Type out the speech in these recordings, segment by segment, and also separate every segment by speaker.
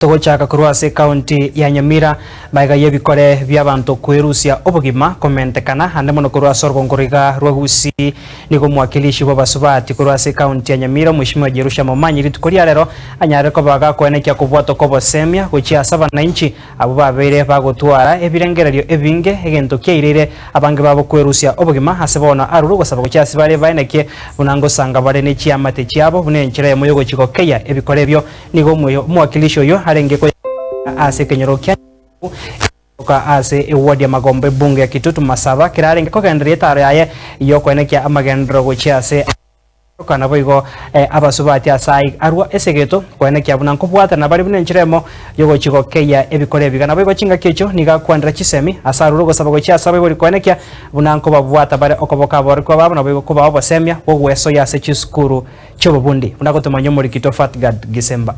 Speaker 1: Togochaka kurwase county ya Nyamira maiga yebikore by'abantu kwerusia obugima komentekana hande mono kurwase orgongoriga rwagusi nigo mwakilishi w'abasubati kurwase county ya Nyamira Mheshimiwa Jerusha Momanyi ritukoria rero anyare ko baga kwenekia kubwato ko bosemia gochia 7 abo babere bagotwara ebirengererio ebinge egento kyairire abange babo kwerusia obugima hasebona aruru gosaba gochia sibare baeneke bunango sanga bare ne chiamate chiabo bunenchira ya moyo gochiko keya ebikore byo nigo mwakilishi oyo harenge ko ase kenyorokia ka ase ewadi ya Magombe bunge ya Kitutu Masaba kirarenge ko gendrie taro yaye yokwenekia amagendro gochia ase kana boigo abasubati asai arwa esegeto kwenekia bunanko bwata na bari bunenchiremo yogochiko keya ebikore bigana boigo chinga kecho niga kwandra chisemi asaruro gosaba gochia sabe bori kwenekia bunanko babwata bare okoboka bori kwa babo na boigo ko babo basemya bogweso yase chiskuru chobubundi unakotumanya muri Kito Fatgad Gisemba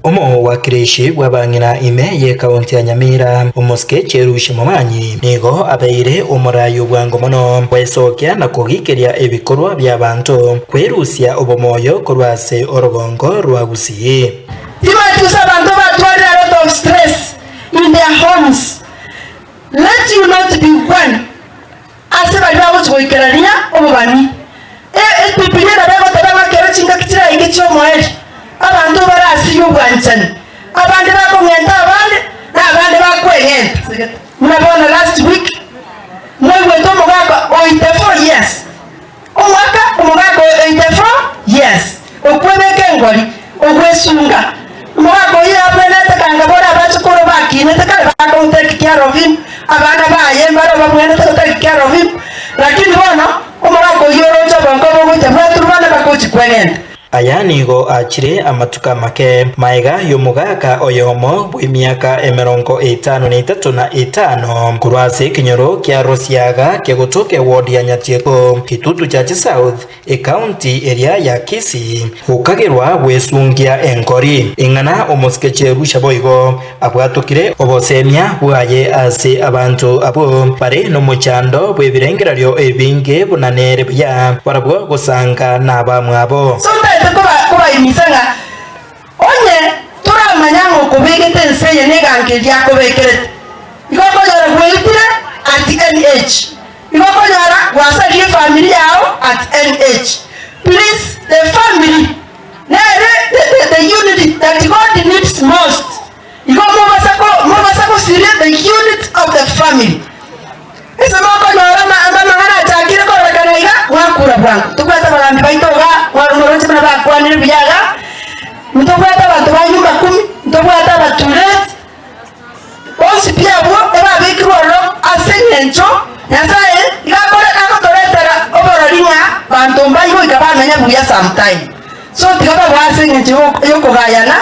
Speaker 2: Omo wakirishi wabangina ime ye kaunti ya Nyamira umuske Jerusha Momanyi nigo abeire umurayo bwango mono wesokya na kugikiria ebikorwa by'abantu kwerusia obomoyo kurwase orogongo rwagusiye
Speaker 3: Tiba abantu batwara a lot of stress in their homes. Let you not be one ase bali babo twoikerania obubani epipire na bego tabanga kera chinga kitira ingicho moeri abantu barasi y'ubwanchani abandi bakongenda abandi bakwengenda mnabona last week mwewe to mugaka 84 years umugaka 84 years okwebeke ngoli ogwesunga mugaka yabelete kanga bora bachukuru bakine takale bako take care of him abana baye mbara bamwene take care of him lakini bona umugaka yorocha bango bogote baturubana bakochi kwengenda
Speaker 2: aya nigo achire amatuka make maiga yomugaka oyomo bw'imyaka 53 kurwase kinyoro kya Rosiaga kegotoke ward ya Nyatieko Kitutu Church South county area ya Kisii ukagirwa gwesungia enkori ingana omuske Jerusha boigo abwatukire obosemia bwaye ase abantu abo bare no muchando bw'ebirengererio ebinge bunanere bya barabwo gusanga nabamwabo
Speaker 3: kuba imisanga onye tura manyango kubegete nseye negange lyako bekerete ikoko yara gwitire at any age ikoko yara wasali family yao at any age. Please, the family the unity that God needs most ikoko mobasako sire the unit of the family esamako yara amana chakire ko rekanaiga wakura bwangu tukwata bagambi baitoga warumoroche bana bakwanire biyaga mutobwata abantu banyumba 10 mutobwata bature onsi piabo eba bikirolo asenyencho yasaye igakora akotoretera obororinga bantu mbayo ikabamenya buya sometime so tikaba bwasenyencho yokogayana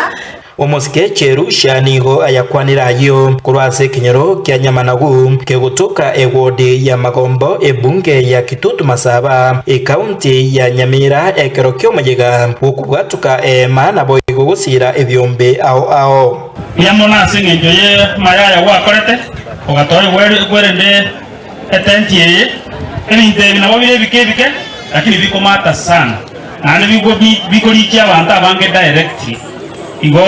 Speaker 2: omuske Jerusha nigo ayakwanirayo kurwase kinyoro kya Nyamanagu kegutuka ewodi ya Magombo ebunge ya Kitutu Masaba county ya Nyamira ekero kyomajega okubwatuka mana boigo gusira ebyombe ao
Speaker 4: yamona singenjo ye mayaya wakorete ogatore gwerende etentiye ebinte binabo bike lakini bikomata sana nane bikolikia abantu abange directly igo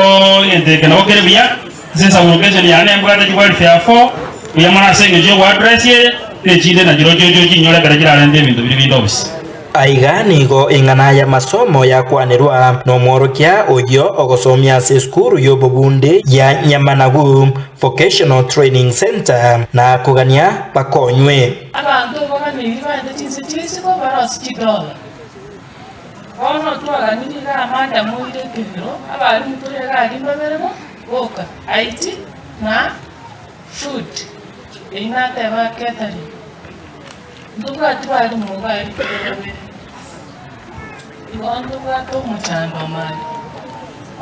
Speaker 4: yente kana okere biya zensa location yane mbwata jwali fa 4 yamana senge je wa address ye tejinde na jiro nyora gara jira rende bintu bindobis
Speaker 2: aiga nigo ingana ya masomo ya kwanirwa no mworokia oyo ogosomia se skuru yo bobunde ya Nyamanagu Vocational Training Center na kugania bakonywe
Speaker 5: abantu bakani bande tinse ko barasikidola ono twala nini ga manda muire kiro abali mutore ga limba beremo boka IT na food ina teba catering nduga twali mobile bere iwandu ga to muchando mali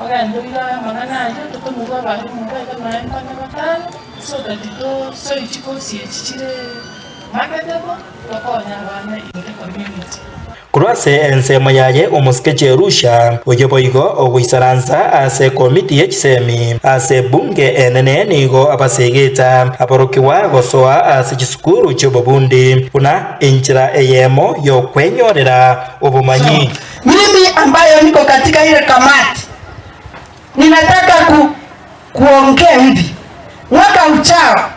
Speaker 5: oga nduga manana ayo to nuga bali mobile na empana batano so that to so ichiko si chichire marketable tokonya bana in the community
Speaker 2: kurwase ensemo yaye omuske Jerusha oyoboigo ogwisaranza ase komiti yekisemi ase bunge enene nigo abasegeta aborokiwa gosoa ase chisukuru chobobundi una inchira eyemo yokwenyorera obumanyi
Speaker 3: mimi ambayo niko katika ile kamati ninataka kuongea hivi, mwaka uchao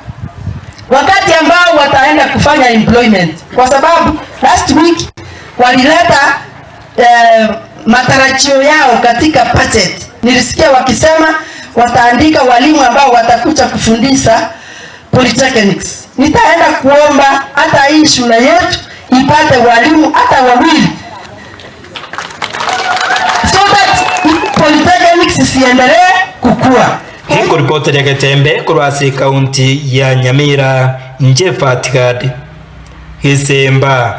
Speaker 3: wakati ambao wataenda kufanya employment, kwa sababu last week walileta matarajio yao katika budget. Nilisikia wakisema wataandika walimu ambao watakuja kufundisha polytechnics. Nitaenda kuomba hata hii shule yetu ipate walimu hata wawili, so that polytechnics isiendelee kukua.
Speaker 2: Hiko ripoti ya Getembe kurwasi kaunti ya Nyamira, Njephat Gad, Hisemba.